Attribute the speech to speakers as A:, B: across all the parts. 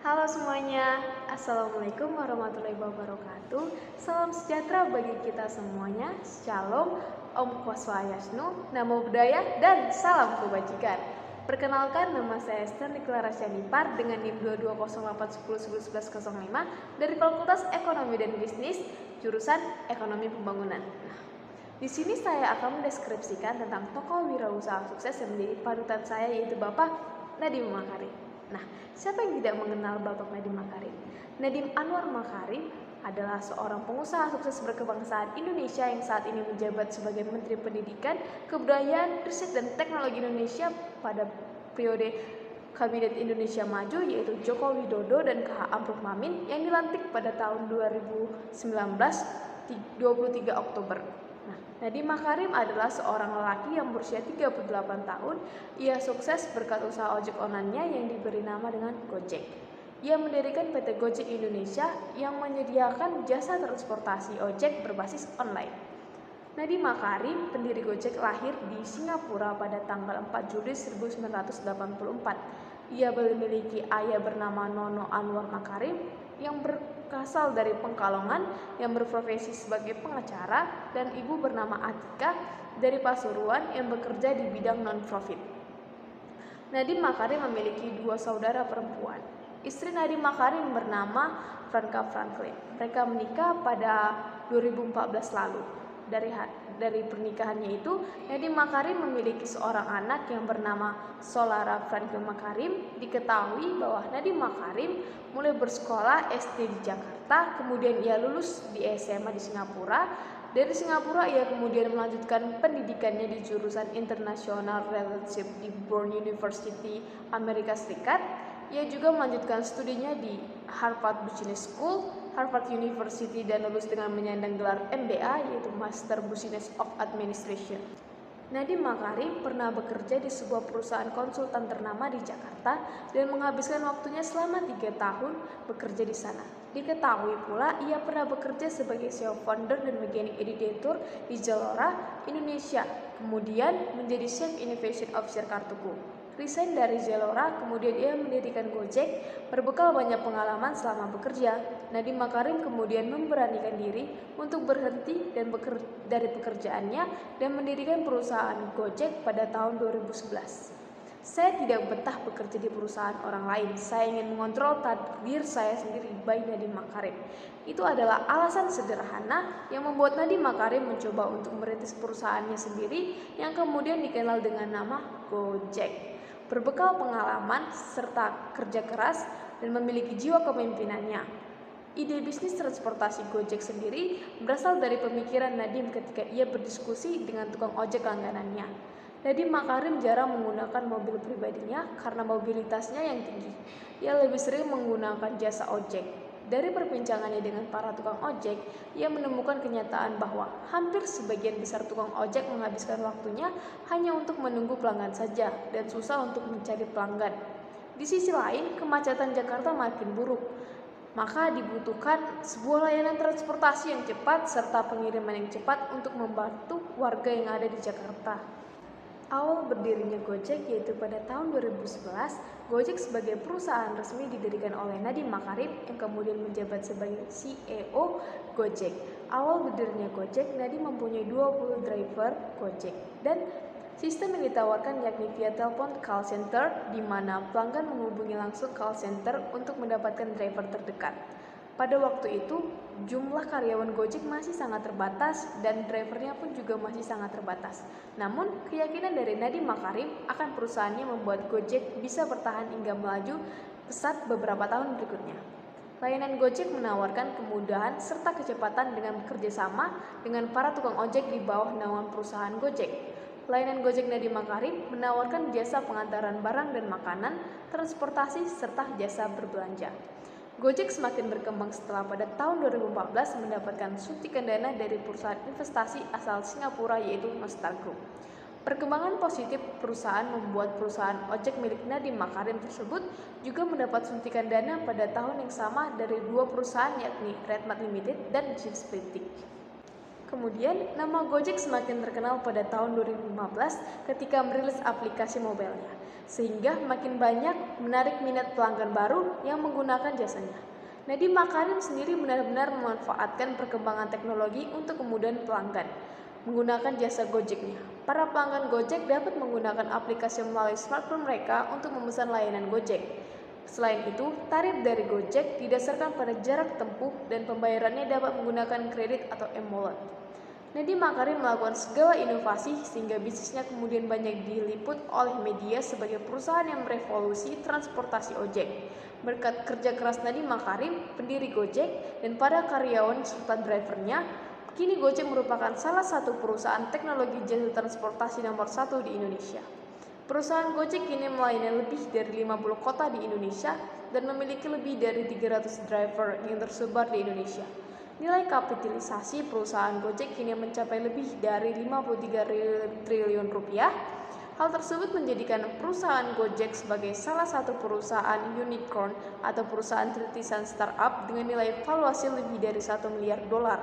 A: Halo semuanya, Assalamualaikum warahmatullahi wabarakatuh. Salam sejahtera bagi kita semuanya. Shalom, Om Swastiastu, Namo Buddhaya, dan salam kebajikan. Perkenalkan, nama saya Stanley Clara Syanipar dengan NIM 22081011105 dari Fakultas Ekonomi dan Bisnis, jurusan Ekonomi Pembangunan. Di sini saya akan mendeskripsikan tentang tokoh wirausaha sukses yang menjadi panutan saya, yaitu Bapak Nadiem Makarim. Nah, siapa yang tidak mengenal Bapak Nadiem Makarim? Nadiem Anwar Makarim adalah seorang pengusaha sukses berkebangsaan Indonesia yang saat ini menjabat sebagai Menteri Pendidikan, Kebudayaan, Riset dan Teknologi Indonesia pada periode Kabinet Indonesia Maju, yaitu Joko Widodo dan K.H. Amruf Mamin, yang dilantik pada tahun 2019 23 Oktober. Nadiem Makarim adalah seorang lelaki yang berusia 38 tahun. Ia sukses berkat usaha ojek online-nya yang diberi nama dengan Gojek. Ia mendirikan PT Gojek Indonesia yang menyediakan jasa transportasi ojek berbasis online. Nadiem Makarim, pendiri Gojek, lahir di Singapura pada tanggal 4 Juli 1984. Ia memiliki ayah bernama Nono Anwar Makarim yang berasal dari Pekalongan yang berprofesi sebagai pengacara, dan ibu bernama Atika dari Pasuruan yang bekerja di bidang non-profit. Nadiem Makarim memiliki dua saudara perempuan. Istri Nadiem Makarim bernama Franka Franklin. Mereka menikah pada 2014 lalu. Dari pernikahannya itu, Nadiem Makarim memiliki seorang anak yang bernama Solara Franklin Makarim. Diketahui bahwa Nadiem Makarim mulai bersekolah SD di Jakarta, kemudian ia lulus di SMA di Singapura. Dari Singapura ia kemudian melanjutkan pendidikannya di jurusan International Relationship di Brown University, Amerika Serikat. Ia juga melanjutkan studinya di Harvard Business School, Harvard University, dan lulus dengan menyandang gelar MBA, yaitu Master Business of Administration. Nadiem Makarim pernah bekerja di sebuah perusahaan konsultan ternama di Jakarta dan menghabiskan waktunya selama 3 tahun bekerja di sana. Diketahui pula ia pernah bekerja sebagai CEO founder dan managing editor di Zalora Indonesia, kemudian menjadi Chief Innovation Officer Kartuku. Resign dari Zalora, kemudian ia mendirikan Gojek. Berbekal banyak pengalaman selama bekerja, Nadiem Makarim kemudian memberanikan diri untuk berhenti dari pekerjaannya dan mendirikan perusahaan Gojek pada tahun 2011. Saya tidak betah bekerja di perusahaan orang lain. Saya ingin mengontrol takdir saya sendiri, by Nadiem Makarim. Itu adalah alasan sederhana yang membuat Nadiem Makarim mencoba untuk merintis perusahaannya sendiri yang kemudian dikenal dengan nama Gojek. Berbekal pengalaman serta kerja keras dan memiliki jiwa kepemimpinannya, ide bisnis transportasi Gojek sendiri berasal dari pemikiran Nadiem ketika ia berdiskusi dengan tukang ojek langganannya. Nadiem Makarim jarang menggunakan mobil pribadinya karena mobilitasnya yang tinggi. Ia lebih sering menggunakan jasa ojek. Dari perbincangannya dengan para tukang ojek, ia menemukan kenyataan bahwa hampir sebagian besar tukang ojek menghabiskan waktunya hanya untuk menunggu pelanggan saja dan susah untuk mencari pelanggan. Di sisi lain, kemacetan Jakarta makin buruk. Maka dibutuhkan sebuah layanan transportasi yang cepat serta pengiriman yang cepat untuk membantu warga yang ada di Jakarta. Awal berdirinya Gojek yaitu pada tahun 2011, Gojek sebagai perusahaan resmi didirikan oleh Nadiem Makarim yang kemudian menjabat sebagai CEO Gojek. Awal berdirinya Gojek, Nadiem mempunyai 20 driver Gojek dan sistem yang ditawarkan yakni via telepon call center, di mana pelanggan menghubungi langsung call center untuk mendapatkan driver terdekat. Pada waktu itu, jumlah karyawan Gojek masih sangat terbatas dan drivernya pun juga masih sangat terbatas. Namun, keyakinan dari Nadiem Makarim akan perusahaannya membuat Gojek bisa bertahan hingga melaju pesat beberapa tahun berikutnya. Layanan Gojek menawarkan kemudahan serta kecepatan dengan bekerja sama dengan para tukang ojek di bawah naungan perusahaan Gojek. Layanan Gojek Nadiem Makarim menawarkan jasa pengantaran barang dan makanan, transportasi, serta jasa berbelanja. Gojek semakin berkembang setelah pada tahun 2014 mendapatkan suntikan dana dari perusahaan investasi asal Singapura, yaitu Nostar Group. Perkembangan positif perusahaan membuat perusahaan ojek milik Nadiem Makarim tersebut juga mendapat suntikan dana pada tahun yang sama dari dua perusahaan yakni Redmart Limited dan James Printing. Kemudian, nama Gojek semakin terkenal pada tahun 2015 ketika merilis aplikasi mobilnya. sehingga makin banyak menarik minat pelanggan baru yang menggunakan jasanya. Nadiem Makarim sendiri benar-benar memanfaatkan perkembangan teknologi untuk kemudahan pelanggan menggunakan jasa Gojeknya. Para pelanggan Gojek dapat menggunakan aplikasi melalui smartphone mereka untuk memesan layanan Gojek. Selain itu, tarif dari Gojek didasarkan pada jarak tempuh dan pembayarannya dapat menggunakan kredit atau e-wallet. Nadiem Makarim melakukan segala inovasi sehingga bisnisnya kemudian banyak diliput oleh media sebagai perusahaan yang merevolusi transportasi ojek. Berkat kerja keras Nadiem Makarim, pendiri Gojek, dan para karyawan serta drivernya, kini Gojek merupakan salah satu perusahaan teknologi jasa transportasi nomor 1 di Indonesia. Perusahaan Gojek kini melayani lebih dari 50 kota di Indonesia dan memiliki lebih dari 300 driver yang tersebar di Indonesia. Nilai kapitalisasi perusahaan Gojek kini mencapai lebih dari 53 triliun rupiah. Hal tersebut menjadikan perusahaan Gojek sebagai salah satu perusahaan unicorn atau perusahaan rintisan startup dengan nilai valuasi lebih dari 1 miliar dolar.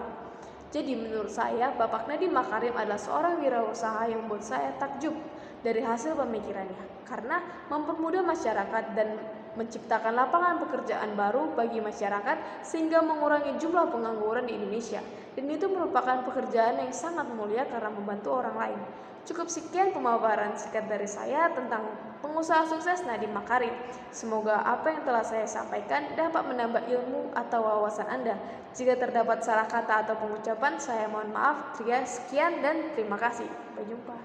A: Jadi menurut saya, Bapak Nadiem Makarim adalah seorang wirausaha yang membuat saya takjub dari hasil pemikirannya, karena mempermudah masyarakat dan menciptakan lapangan pekerjaan baru bagi masyarakat sehingga mengurangi jumlah pengangguran di Indonesia. Dan itu merupakan pekerjaan yang sangat mulia karena membantu orang lain. Cukup sekian pemaparan singkat dari saya tentang pengusaha sukses Nadiem Makarim. Semoga apa yang telah saya sampaikan dapat menambah ilmu atau wawasan Anda. Jika terdapat salah kata atau pengucapan, saya mohon maaf. Sekian dan terima kasih. Sampai jumpa.